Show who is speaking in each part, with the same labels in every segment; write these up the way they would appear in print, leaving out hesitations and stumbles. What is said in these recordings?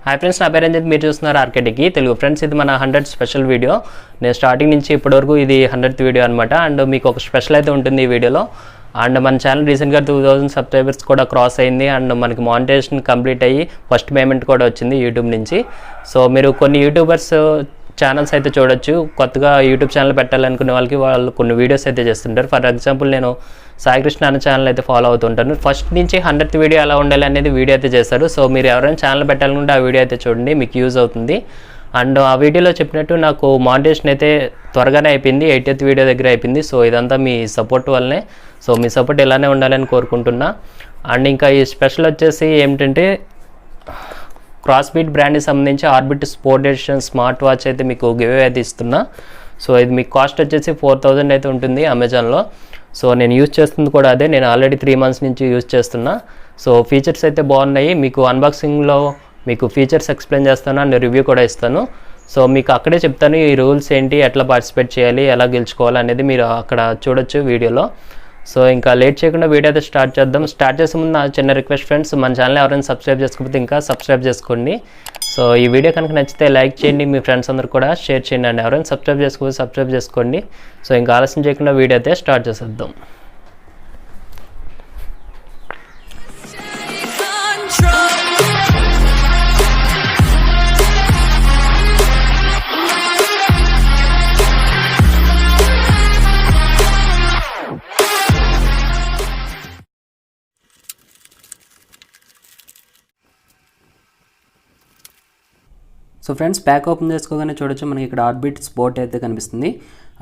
Speaker 1: Hi friends, నా పేరు రంజిత్. మీరు చూస్తున్నారు RkTechie తెలుగు. ఫ్రెండ్స్, ఇది మన 100 స్పెషల్ వీడియో. నేను స్టార్టింగ్ నుంచి ఇప్పటివరకు ఇది 100th వీడియో అనమాట. అండ్ మీకు ఒక స్పెషల్ అయితే ఉంటుంది ఈ వీడియోలో. అండ్ మన ఛానల్ రీసెంట్గా 2000 సబ్స్క్రైబర్స్ కూడా క్రాస్ అయింది. అండ్ మనకి మానిటైజేషన్ కంప్లీట్ అయ్యి ఫస్ట్ పేమెంట్ కూడా వచ్చింది యూట్యూబ్ నుంచి. సో మీరు కొన్ని యూట్యూబర్స్ ఛానల్స్ అయితే చూడొచ్చు. కొత్తగా యూట్యూబ్ ఛానల్ పెట్టాలనుకునే వాళ్ళకి వాళ్ళు కొన్ని వీడియోస్ అయితే చేస్తుంటారు. ఫర్ ఎగ్జాంపుల్, నేను సాయి కృష్ణ అనే ఛానల్ అయితే ఫాలో అవుతుంటాను. ఫస్ట్ నుంచి 100th వీడియో ఎలా ఉండాలి అనేది వీడియో అయితే చేస్తారు. సో మీరు ఎవరైనా ఛానల్ పెట్టాలనుకుంటే ఆ వీడియో అయితే చూడండి, మీకు యూజ్ అవుతుంది. అండ్ ఆ వీడియోలో చెప్పినట్టు నాకు మానిటైజేషన్ అయితే త్వరగానే అయిపోయింది, 80th వీడియో దగ్గర అయిపోయింది. సో ఇదంతా మీ సపోర్ట్ వల్లనే. సో మీ సపోర్ట్ ఇలానే ఉండాలని కోరుకుంటున్నా. అండ్ ఇంకా ఈ స్పెషల్ వచ్చేసి ఏమిటంటే, క్రాస్బీట్ బ్రాండ్కి సంబంధించి Orbit Sport Edition smart watch అయితే మీకు గివ్ అయితే ఇస్తున్నా. సో ఇది మీకు కాస్ట్ వచ్చేసి 4000 అయితే ఉంటుంది అమెజాన్లో. సో నేను యూజ్ చేస్తుంది కూడా అదే. నేను ఆల్రెడీ 3 months నుంచి యూజ్ చేస్తున్నా. సో ఫీచర్స్ అయితే బాగున్నాయి. మీకు అన్బాక్సింగ్లో మీకు ఫీచర్స్ ఎక్స్ప్లెయిన్ చేస్తాను అండ్ రివ్యూ కూడా ఇస్తాను. సో మీకు అక్కడే చెప్తాను ఈ రూల్స్ ఏంటి, ఎట్లా పార్టిసిపేట్ చేయాలి, ఎలా గెలుచుకోవాలి అనేది మీరు అక్కడ చూడొచ్చు వీడియోలో. సో ఇంకా లేట్ చేయకుండా వీడియో అయితే స్టార్ట్ చేద్దాం. స్టార్ట్ చేసే ముందు నా చిన్న రిక్వెస్ట్ ఫ్రెండ్స్, మన ఛానల్ ఎవరైనా సబ్స్క్రైబ్ చేసుకోకపోతే ఇంకా సబ్స్క్రైబ్ చేసుకోండి. సో ఈ వీడియో కనుక నచ్చితే లైక్ చేయండి, మీ ఫ్రెండ్స్ అందరూ కూడా షేర్ చేయండి. అండి ఎవరైనా సబ్స్క్రైబ్ చేసుకోకపోతే సబ్స్క్రైబ్ చేసుకోండి. సో ఇంకా ఆలస్యం చేయకుండా వీడియో అయితే స్టార్ట్ చేసేద్దాం. సో ఫ్రెండ్స్, ప్యాక్ ఓపెన్ చేసుకోగానే చూడొచ్చు మనకి ఇక్కడ ఆర్బిట్ స్పోర్ట్ అయితే కనిపిస్తుంది.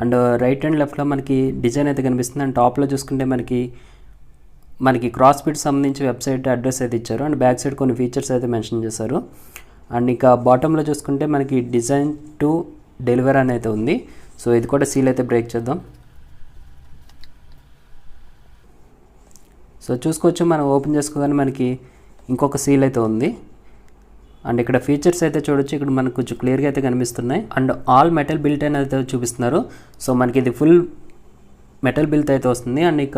Speaker 1: అండ్ రైట్ అండ్ లెఫ్ట్లో మనకి డిజైన్ అయితే కనిపిస్తుంది. అండ్ టాప్లో చూసుకుంటే మనకి క్రాస్బీట్ సంబంధించి వెబ్సైట్ అడ్రస్ అయితే ఇచ్చారు. అండ్ బ్యాక్ సైడ్ కొన్ని ఫీచర్స్ అయితే మెన్షన్ చేశారు. అండ్ ఇక బాటంలో చూసుకుంటే మనకి డిజైన్ టు డెలివర్ అని అయితే ఉంది. సో ఇది కూడా సీల్ అయితే బ్రేక్ చేద్దాం. సో చూసుకోవచ్చు, మనం ఓపెన్ చేసుకోగానే మనకి ఇంకొక సీల్ అయితే ఉంది. అండ్ ఇక్కడ ఫీచర్స్ అయితే చూడొచ్చు, ఇక్కడ మనకు కొంచెం క్లియర్గా అయితే కనిపిస్తున్నాయి. అండ్ ఆల్ మెటల్ బిల్ట్ అని అయితే చూపిస్తున్నారు. సో మనకి ఇది ఫుల్ మెటల్ బిల్ట్ అయితే వస్తుంది. అండ్ ఇక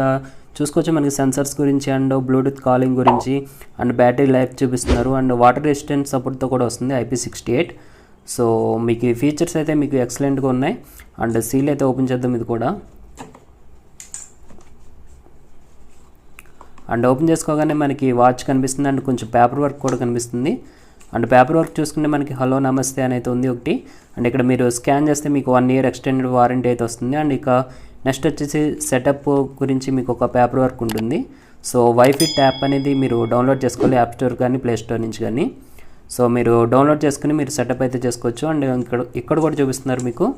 Speaker 1: చూసుకోవచ్చు మనకి సెన్సర్స్ గురించి అండ్ బ్లూటూత్ కాలింగ్ గురించి అండ్ బ్యాటరీ లైఫ్ చూపిస్తున్నారు. అండ్ వాటర్ రెసిస్టెంట్ సపోర్ట్తో కూడా వస్తుంది, IP68. సో మీకు ఈ ఫీచర్స్ అయితే మీకు ఎక్సలెంట్గా ఉన్నాయి. అండ్ సీల్ అయితే ఓపెన్ చేద్దాం ఇది కూడా. అండ్ ఓపెన్ చేసుకోగానే మనకి వాచ్ కనిపిస్తుంది అండ్ కొంచెం పేపర్ వర్క్ కూడా కనిపిస్తుంది. అండ్ పేపర్ వర్క్ చూసుకుంటే మనకి హలో నమస్తే అని అయితే ఉంది ఒకటి. అండ్ ఇక్కడ మీరు స్కాన్ చేస్తే మీకు 1 year ఎక్స్టెండెడ్ వారంటీ అయితే వస్తుంది. అండ్ ఇక నెక్స్ట్ వచ్చేసి సెటప్ గురించి మీకు ఒక పేపర్ వర్క్ ఉంటుంది. సో వైఫిట్ యాప్ అనేది మీరు డౌన్లోడ్ చేసుకోవాలి, యాప్ స్టోర్ కానీ ప్లే స్టోర్ నుంచి కానీ. సో మీరు డౌన్లోడ్ చేసుకుని మీరు సెటప్ అయితే చేసుకోవచ్చు. అండ్ ఇక్కడ కూడా చూపిస్తున్నారు మీకు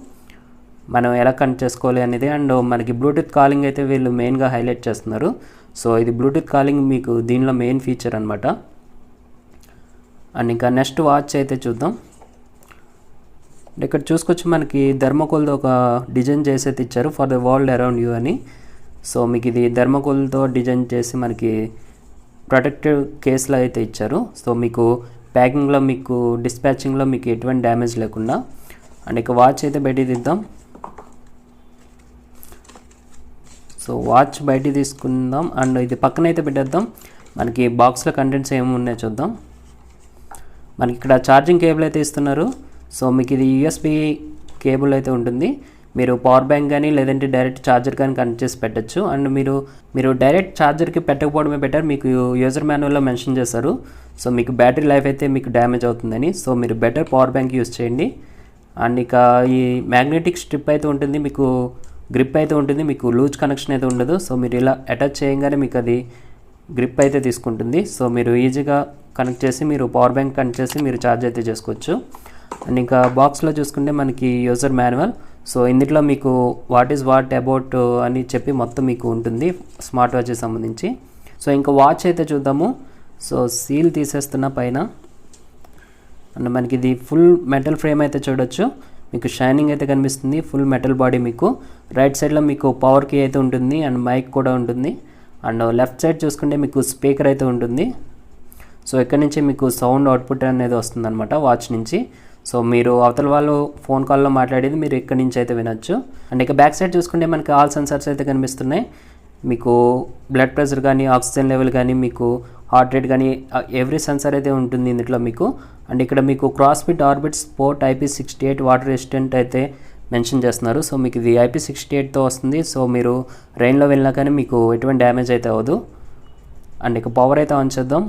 Speaker 1: మనం ఎలా కనెక్ట్ చేసుకోవాలి అనేది. అండ్ మనకి బ్లూటూత్ కాలింగ్ అయితే వీళ్ళు మెయిన్గా హైలైట్ చేస్తున్నారు. సో ఇది బ్లూటూత్ కాలింగ్ మీకు దీనిలో మెయిన్ ఫీచర్ అనమాట. అండ్ ఇంకా నెక్స్ట్ వాచ్ అయితే చూద్దాం. ఇక్కడ చూసుకోవచ్చు మనకి థర్మోకోల్తో ఒక డిజైన్ చేసి అయితే ఇచ్చారు, for the world around you అని. సో మీకు ఇది థర్మోకోల్తో డిజైన్ చేసి మనకి ప్రొటెక్టివ్ కేసులో అయితే ఇచ్చారు. సో మీకు ప్యాకింగ్లో మీకు డిస్పాచింగ్లో మీకు ఎటువంటి డ్యామేజ్ లేకుండా. అండ్ ఇక వాచ్ అయితే బయటికి తీద్దాం. సో వాచ్ బయటికి తీసుకుందాం. అండ్ ఇది పక్కన అయితే పెట్టేద్దాం. మనకి బాక్స్లో కంటెంట్స్ ఏమి ఉన్నాయో చూద్దాం. మనకి ఇక్కడ ఛార్జింగ్ కేబుల్ అయితే ఇస్తున్నారు. సో మీకు ఇది USB కేబుల్ అయితే ఉంటుంది. మీరు పవర్ బ్యాంక్ కానీ లేదంటే డైరెక్ట్ ఛార్జర్ కానీ కనెక్ట్ చేసి పెట్టచ్చు. అండ్ మీరు డైరెక్ట్ ఛార్జర్కి పెట్టకపోవడమే బెటర్. మీకు యూజర్ మాన్యువల్లో మెన్షన్ చేస్తారు. సో మీకు బ్యాటరీ లైఫ్ అయితే మీకు డ్యామేజ్ అవుతుందని. సో మీరు బెటర్ పవర్ బ్యాంక్ యూజ్ చేయండి. అండ్ ఇక ఈ మ్యాగ్నెటిక్ స్ట్రిప్ అయితే ఉంటుంది, మీకు గ్రిప్ అయితే ఉంటుంది, మీకు లూజ్ కనెక్షన్ అయితే ఉండదు. సో మీరు ఇలా అటాచ్ చేయగానే మీకు అది గ్రిప్ అయితే తీసుకుంటుంది. సో మీరు ఈజీగా కనెక్ట్ చేసి మీరు పవర్ బ్యాంక్ కనెక్ట్ చేసి మీరు ఛార్జ్ అయితే చేసుకోవచ్చు. అండ్ ఇంకా బాక్స్లో చూసుకుంటే మనకి యూజర్ మాన్యువల్. సో ఇందులో మీకు వాట్ ఈజ్ వాట్ అబౌట్ అని చెప్పి మొత్తం మీకు ఉంటుంది స్మార్ట్ వాచ్కి సంబంధించి. సో ఇంకా వాచ్ అయితే చూద్దాము. సో సీల్ తీసేస్తున్న పైన. అండ్ మనకి ఇది ఫుల్ మెటల్ ఫ్రేమ్ అయితే చూడొచ్చు, మీకు షైనింగ్ అయితే కనిపిస్తుంది, ఫుల్ మెటల్ బాడీ. మీకు రైట్ సైడ్లో మీకు పవర్ కీ అయితే ఉంటుంది అండ్ మైక్ కూడా ఉంటుంది. అండ్ లెఫ్ట్ సైడ్ చూసుకుంటే మీకు స్పీకర్ అయితే ఉంటుంది. సో ఇక్కడ నుంచి మీకు సౌండ్ అవుట్పుట్ అనేది వస్తుంది అనమాట వాచ్ నుంచి. సో మీరు అవతల వాళ్ళు ఫోన్ కాల్లో మాట్లాడేది మీరు ఇక్కడ నుంచి అయితే వినొచ్చు. అండ్ ఇక బ్యాక్ సైడ్ చూసుకుంటే మనకి ఆల్ సెన్సర్స్ అయితే కనిపిస్తున్నాయి. మీకు బ్లడ్ ప్రెషర్ కానీ ఆక్సిజన్ లెవెల్ కానీ మీకు హార్ట్ రేట్ కానీ ఎవ్రీ సెన్సర్ అయితే ఉంటుంది ఇందులో మీకు. అండ్ ఇక్కడ మీకు Crossbeat orbit sport IP68 water resistant అయితే మెన్షన్ చేస్తున్నారు. సో మీకు ఇది IP68తో వస్తుంది. సో మీరు రెయిన్లో వెళ్ళినా కానీ మీకు ఎటువంటి డ్యామేజ్ అయితే అవ్వదు. అండ్ ఇక పవర్ అయితే ఆన్ చేద్దాం.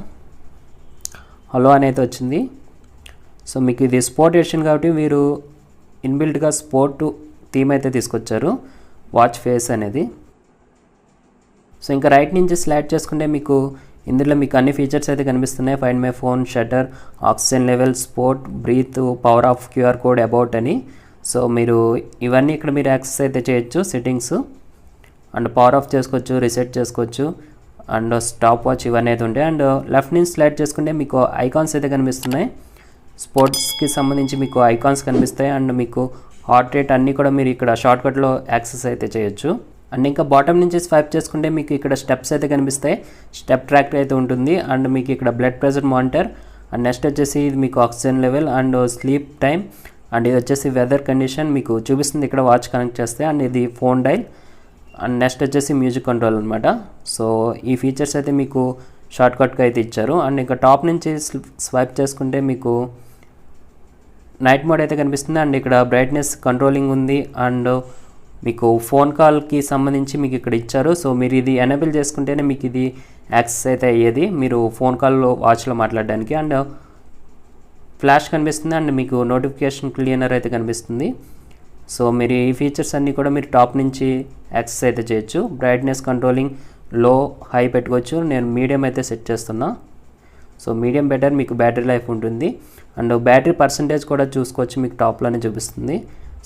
Speaker 1: హలో అని అయితే వచ్చింది. సో మీకు ఇది స్పోర్ట్ ఎడిషన్ కాబట్టి మీరు ఇన్బిల్ట్గా స్పోర్ట్ థీమ్ అయితే తీసుకొచ్చారు వాచ్ ఫేస్ అనేది. సో ఇంకా రైట్ నుంచి స్లైడ్ చేసుకుంటే మీకు ఇందులో మీకు అన్ని ఫీచర్స్ అయితే కనిపిస్తున్నాయి. Find my phone, shutter, oxygen level, sport, breathe, power off, QR code, about అని. సో మీరు ఇవన్నీ ఇక్కడ మీరు యాక్సెస్ అయితే చేయొచ్చు సెట్టింగ్స్. అండ్ పవర్ ఆఫ్ చేసుకోవచ్చు, రీసెట్ చేసుకోవచ్చు, అండ్ స్టాప్ వాచ్ ఇవన్నీ అయితే ఉంటాయి. అండ్ లెఫ్ట్ నుంచి స్లైడ్ చేసుకుంటే మీకు ఐకాన్స్ అయితే కనిపిస్తున్నాయి. స్పోర్ట్స్కి సంబంధించి మీకు ఐకాన్స్ కనిపిస్తాయి. అండ్ మీకు హార్ట్ రేట్ అన్నీ కూడా మీరు ఇక్కడ షార్ట్కట్లో యాక్సెస్ అయితే చేయొచ్చు. అండ్ ఇంకా బాటమ్ నుంచి స్వైప్ చేసుకుంటే మీకు ఇక్కడ స్టెప్స్ అయితే కనిపిస్తాయి. స్టెప్ ట్రాక్ అయితే ఉంటుంది. అండ్ మీకు ఇక్కడ blood pressure monitor, and next వచ్చేసి ఇది మీకు oxygen level and sleep time, and ఇది వచ్చేసి వెదర్ కండిషన్ మీకు చూపిస్తుంది ఇక్కడ వాచ్ కనెక్ట్ చేస్తే. అండ్ ఇది ఫోన్ డైల్, అండ్ నెక్స్ట్ వచ్చేసి మ్యూజిక్ కంట్రోల్ అనమాట. సో ఈ ఫీచర్స్ అయితే మీకు షార్ట్కట్గా అయితే ఇచ్చారు. అండ్ ఇంకా టాప్ నుంచి స్వైప్ చేసుకుంటే మీకు నైట్ మోడ్ అయితే కనిపిస్తుంది. అండ్ ఇక్కడ బ్రైట్నెస్ కంట్రోలింగ్ ఉంది. అండ్ మీకు ఫోన్ కాల్కి సంబంధించి మీకు ఇక్కడ ఇచ్చారు. సో మీరు ఇది ఎనేబుల్ చేసుకుంటేనే మీకు ఇది యాక్సెస్ అయితే అయ్యేది మీరు ఫోన్ కాల్లో వాచ్లో మాట్లాడడానికి. అండ్ ఫ్లాష్ కనిపిస్తుంది. అండ్ మీకు నోటిఫికేషన్ క్లీనర్ అయితే కనిపిస్తుంది. సో మీరు ఈ ఫీచర్స్ అన్నీ కూడా మీరు టాప్ నుంచి యాక్సెస్ అయితే చేయొచ్చు. బ్రైట్నెస్ కంట్రోలింగ్ లో, హై పెట్టుకోవచ్చు. నేను మీడియం అయితే సెట్ చేస్తున్నా. సో మీడియం బెటర్, మీకు బ్యాటరీ లైఫ్ ఉంటుంది. అండ్ బ్యాటరీ పర్సంటేజ్ కూడా చూసుకోవచ్చు, మీకు టాప్లోనే చూపిస్తుంది.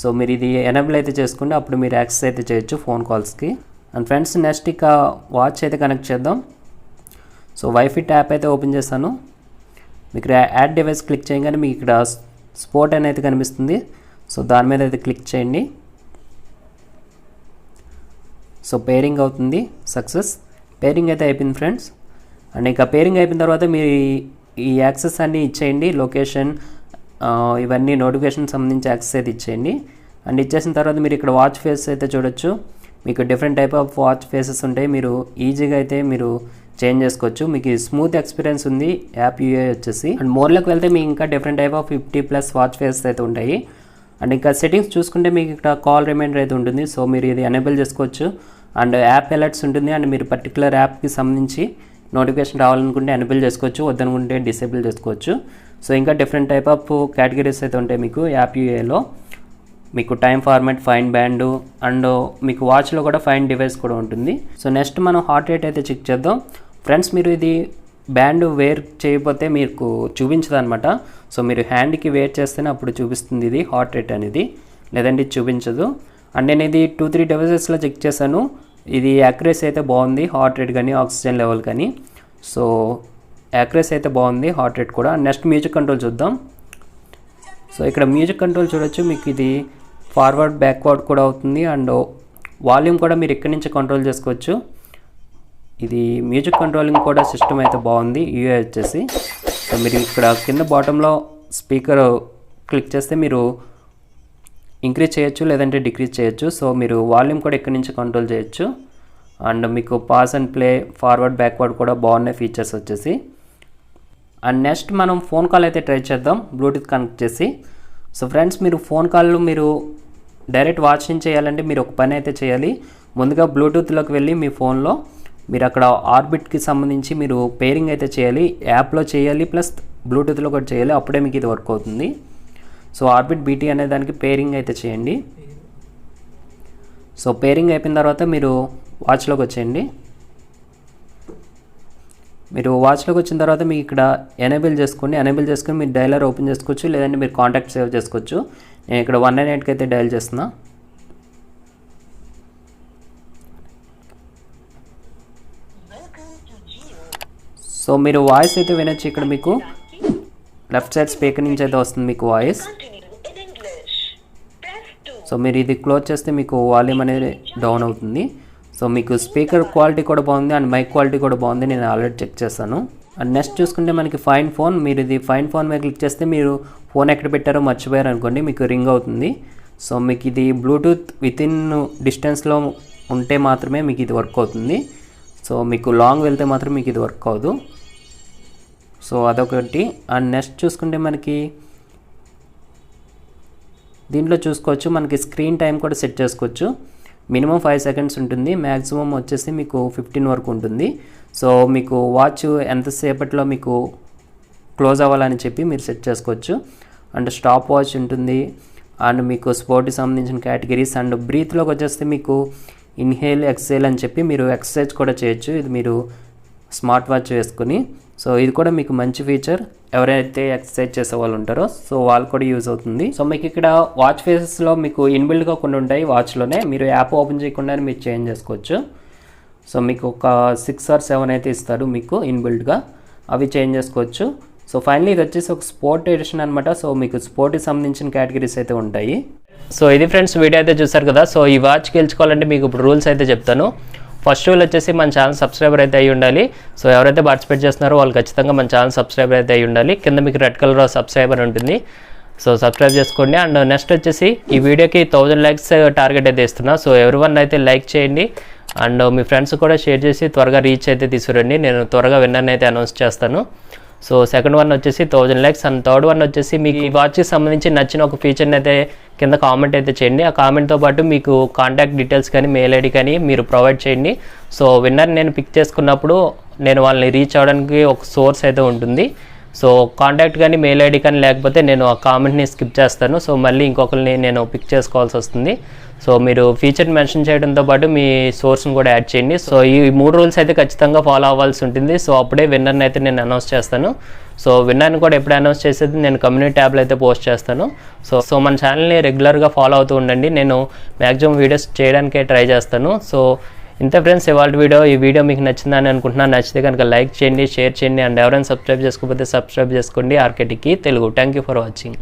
Speaker 1: సో మీరు ఇది ఎనేబుల్ అయితే చేసుకుంటే అప్పుడు మీరు యాక్సెస్ అయితే చేయొచ్చు ఫోన్ కాల్స్కి. అండ్ ఫ్రెండ్స్ నెక్స్ట్ ఇక వాచ్ అయితే కనెక్ట్ చేద్దాం. సో వైఫై ట్యాప్ అయితే ఓపెన్ చేస్తాను. మీకు యాడ్ డివైస్ క్లిక్ చేయగానే మీకు ఇక్కడ స్పోర్ట్ అని అయితే కనిపిస్తుంది. సో దాని మీద అయితే క్లిక్ చేయండి. సో పేరింగ్ అవుతుంది, సక్సెస్. పేరింగ్ అయితే అయిపోయింది ఫ్రెండ్స్. అండ్ ఇంకా పేరింగ్ అయిపోయిన తర్వాత మీరు ఈ యాక్సెస్ అన్నీ ఇచ్చేయండి. లొకేషన్ ఇవన్నీ నోటిఫికేషన్ సంబంధించి యాక్సెస్ అయితే ఇచ్చేయండి. అండ్ ఇచ్చేసిన తర్వాత మీరు ఇక్కడ వాచ్ ఫేస్ అయితే చూడొచ్చు. మీకు different type of watch faces ఉంటాయి. మీరు ఈజీగా అయితే మీరు చేంజ్ చేసుకోవచ్చు. మీకు స్మూత్ ఎక్స్పీరియన్స్ ఉంది యాప్ యూఐ వచ్చేసి. అండ్ మోర్లోకి వెళ్తే మీకు ఇంకా different type of 50+ watch faces అయితే ఉంటాయి. అండ్ ఇంకా సెట్టింగ్స్ చూసుకుంటే మీకు ఇక్కడ కాల్ రిమైండర్ అయితే ఉంటుంది. సో మీరు ఇది ఎనేబుల్ చేసుకోవచ్చు. అండ్ యాప్ అలర్ట్స్ ఉంటుంది. అండ్ మీరు పర్టికులర్ యాప్కి సంబంధించి నోటిఫికేషన్ రావాలనుకుంటే ఎనేబుల్ చేసుకోవచ్చు, వద్దనుకుంటే డిసేబుల్ చేసుకోవచ్చు. సో ఇంకా డిఫరెంట్ టైప్ ఆఫ్ కేటగిరీస్ అయితే ఉంటాయి మీకు యాప్ యూఏలో. మీకు time format, find band, and మీకు వాచ్లో కూడా ఫైండ్ డివైస్ కూడా ఉంటుంది. సో నెక్స్ట్ మనం హార్ట్ రేట్ అయితే చెక్ చేద్దాం. ఫ్రెండ్స్ మీరు ఇది బ్యాండ్ వేర్ చేయకపోతే మీకు చూపించదు అనమాట. సో మీరు హ్యాండ్కి వేర్ చేస్తేనే అప్పుడు చూపిస్తుంది ఇది హార్ట్ రేట్ అనేది, లేదంటే ఇది చూపించదు. అండ్ నేను ఇది 2-3 డివైసెస్లో చెక్ చేశాను. ఇది యాక్యురసీ అయితే బాగుంది, హార్ట్ రేట్ కానీ ఆక్సిజన్ లెవెల్ కానీ. సో యాక్యురసీ అయితే బాగుంది, హార్ట్ రేట్ కూడా. నెక్స్ట్ మ్యూజిక్ కంట్రోల్ చూద్దాం. సో ఇక్కడ మ్యూజిక్ కంట్రోల్ చూడొచ్చు. మీకు ఇది ఫార్వర్డ్ బ్యాక్వర్డ్ కూడా అవుతుంది. అండ్ వాల్యూమ్ కూడా మీరు ఇక్కడి నుంచి కంట్రోల్ చేసుకోవచ్చు. ఇది మ్యూజిక్ కంట్రోలింగ్ కూడా సిస్టమ్ అయితే బాగుంది యూఐ వచ్చేసి. సో మీరు ఇక్కడ కింద బాటంలో స్పీకర్ క్లిక్ చేస్తే మీరు ఇంక్రీజ్ చేయొచ్చు, లేదంటే డిక్రీజ్ చేయొచ్చు. సో మీరు వాల్యూమ్ కూడా ఇక్కడి నుంచి కంట్రోల్ చేయొచ్చు. అండ్ మీకు pass and play, forward backward కూడా బాగున్నాయి ఫీచర్స్ వచ్చేసి. అండ్ నెక్స్ట్ మనం ఫోన్ కాల్ అయితే ట్రై చేద్దాం బ్లూటూత్ కనెక్ట్ చేసి. సో ఫ్రెండ్స్ మీరు ఫోన్ కాల్ మీరు డైరెక్ట్ వాచ్ నుంచి చేయాలంటే మీరు ఒక పని అయితే చేయాలి. ముందుగా బ్లూటూత్లోకి వెళ్ళి మీ ఫోన్లో మీరు అక్కడ ఆర్బిట్కి సంబంధించి మీరు పేరింగ్ అయితే చేయాలి. యాప్లో చేయాలి, ప్లస్ బ్లూటూత్లో కూడా చేయాలి. అప్పుడే మీకు ఇది వర్క్ అవుతుంది. సో ఆర్బిట్ BT అనే దానికి పేరింగ్ అయితే చేయండి. సో పేరింగ్ అయిపోయిన తర్వాత మీరు వాచ్లోకి వచ్చేయండి. మీరు వాచ్లోకి వచ్చిన తర్వాత మీకు ఇక్కడ ఎనేబుల్ చేసుకోండి. ఎనేబుల్ చేసుకొని మీరు డైలర్ ఓపెన్ చేసుకోవచ్చు, లేదంటే మీరు కాంటాక్ట్ సేవ్ చేసుకోవచ్చు. నేను ఇక్కడ 198కి అయితే డైల్ చేస్తున్నా. సో మీరు వాయిస్ అయితే వినొచ్చు. ఇక్కడ మీకు లెఫ్ట్ సైడ్ స్పీకర్ నుంచి అయితే వస్తుంది మీకు వాయిస్. సో మీరు ఇది క్లోజ్ చేస్తే మీకు వాల్యూమ్ అనేది డౌన్ అవుతుంది. సో మీకు స్పీకర్ క్వాలిటీ కూడా బాగుంది అండ్ మైక్ క్వాలిటీ కూడా బాగుంది, నేను ఆల్రెడీ చెక్ చేస్తాను. అండ్ నెక్స్ట్ చూసుకుంటే మనకి ఫైండ్ ఫోన్. మీరు ఇది ఫైండ్ ఫోన్ మీద క్లిక్ చేస్తే మీరు ఫోన్ ఎక్కడ పెట్టారో మర్చిపోయారు అనుకోండి, మీకు రింగ్ అవుతుంది. సో మీకు ఇది బ్లూటూత్ వితిన్ డిస్టెన్స్లో ఉంటే మాత్రమే మీకు ఇది వర్క్ అవుతుంది. సో మీకు లాంగ్ వెళ్తే మాత్రం మీకు ఇది వర్క్ అవ్వదు. సో అదొకటి. అండ్ నెక్స్ట్ చూసుకుంటే మనకి దీంట్లో చూసుకోవచ్చు, మనకి స్క్రీన్ టైం కూడా సెట్ చేసుకోవచ్చు. మినిమం 5 సెకండ్స్ ఉంటుంది, మ్యాక్సిమం వచ్చేసి మీకు 15 వరకు ఉంటుంది. సో మీకు వాచ్ ఎంతసేపట్లో మీకు క్లోజ్ అవ్వాలని చెప్పి మీరు సెట్ చేసుకోవచ్చు. అండ్ స్టాప్ వాచ్ ఉంటుంది. అండ్ మీకు స్పోర్ట్కి సంబంధించిన కేటగిరీస్. అండ్ బ్రీత్లోకి వచ్చేస్తే మీకు ఇన్హేల్ ఎక్సేల్ అని చెప్పి మీరు ఎక్సర్సైజ్ కూడా చేయొచ్చు ఇది మీరు స్మార్ట్ వాచ్ వేసుకుని. సో ఇది కూడా మీకు మంచి ఫీచర్, ఎవరైతే ఎక్సర్సైజ్ చేసే వాళ్ళు ఉంటారో సో వాళ్ళు కూడా యూజ్ అవుతుంది. సో మీకు ఇక్కడ వాచ్ ఫేసెస్లో మీకు ఇన్బిల్డ్గా కొన్ని ఉంటాయి, వాచ్లోనే మీరు యాప్ ఓపెన్ చేయకుండానే మీరు చేంజ్ చేసుకోవచ్చు. సో మీకు ఒక 6 or 7 అయితే ఇస్తారు మీకు ఇన్బిల్డ్గా, అవి చేంజ్ చేసుకోవచ్చు. సో ఫైనలీ ఇది వచ్చేసి ఒక స్పోర్ట్ ఎడిషన్ అనమాట. సో మీకు స్పోర్ట్కి సంబంధించిన కేటగిరీస్ అయితే ఉంటాయి. సో ఇది ఫ్రెండ్స్ వీడియో అయితే చూసారు కదా. సో ఈ వాచ్ గెలుచుకోవాలంటే మీకు ఇప్పుడు రూల్స్ అయితే చెప్తాను. ఫస్ట్ రూల్ వచ్చేసి మన ఛానల్ సబ్స్క్రైబర్ అయితే అయ్యి ఉండాలి. సో ఎవరైతే పార్టిసిపేట్ చేస్తున్నారో వాళ్ళు ఖచ్చితంగా మన ఛానల్ సబ్స్క్రైబర్ అయితే అయ్యి ఉండాలి. కింద మీకు రెడ్ కలర్ సబ్స్క్రైబర్ ఉంటుంది, సో సబ్స్క్రైబ్ చేసుకోండి. అండ్ నెక్స్ట్ వచ్చేసి ఈ వీడియోకి 1000 likes టార్గెట్ అయితే ఇస్తున్నా. సో ఎవరివన్ అయితే లైక్ చేయండి అండ్ మీ ఫ్రెండ్స్ కూడా షేర్ చేసి త్వరగా రీచ్ అయితే తీసుకురండి. నేను త్వరగా విన్నర్ని అయితే అనౌన్స్ చేస్తాను. సో సెకండ్ వన్ వచ్చేసి 1000 likes. అండ్ థర్డ్ వన్ వచ్చేసి మీకు ఈ వాచ్కి సంబంధించి నచ్చిన ఒక ఫీచర్ని అయితే కింద కామెంట్ అయితే చేయండి. ఆ కామెంట్తో పాటు మీకు కాంటాక్ట్ డీటెయిల్స్ కానీ మెయిల్ ఐడి కానీ మీరు ప్రొవైడ్ చేయండి. సో విన్నర్ నేను పిక్ చేసుకున్నప్పుడు నేను వాళ్ళని రీచ్ అవ్వడానికి ఒక సోర్స్ అయితే ఉంటుంది. సో కాంటాక్ట్ కానీ మెయిల్ ఐడి కానీ లేకపోతే నేను ఆ కామెంట్ని స్కిప్ చేస్తాను. సో మళ్ళీ ఇంకొకరిని నేను పిక్ చేసుకోవాల్సి వస్తుంది. సో మీరు ఫీచర్ని మెన్షన్ చేయడంతో పాటు మీ సోర్స్ని కూడా యాడ్ చేయండి. సో ఈ 3 రూల్స్ అయితే ఖచ్చితంగా ఫాలో అవ్వాల్సి ఉంటుంది. సో అప్పుడే విన్నర్ని అయితే నేను అనౌన్స్ చేస్తాను. సో విన్నర్ని కూడా ఎప్పుడు అనౌన్స్ చేసేది నేను కమ్యూనిటీ ట్యాబ్లో అయితే పోస్ట్ చేస్తాను. సో మన ఛానల్ని రెగ్యులర్గా ఫాలో అవుతూ ఉండండి, నేను మ్యాక్సిమం వీడియోస్ చేయడానికే ట్రై చేస్తాను. సో ఇంతే ఫ్రెండ్స్ ఇవాళ వీడియో. ఈ వీడియో మీకు నచ్చిందని అనుకుంటున్నాను. నచ్చితే కనుక లైక్ చేయండి, షేర్ చేయండి. అండ్ ఎవరైనా సబ్స్క్రైబ్ చేసుకోకపోతే సబ్స్క్రైబ్ చేసుకోండి. RkTechie Telugu. Thank you for watching.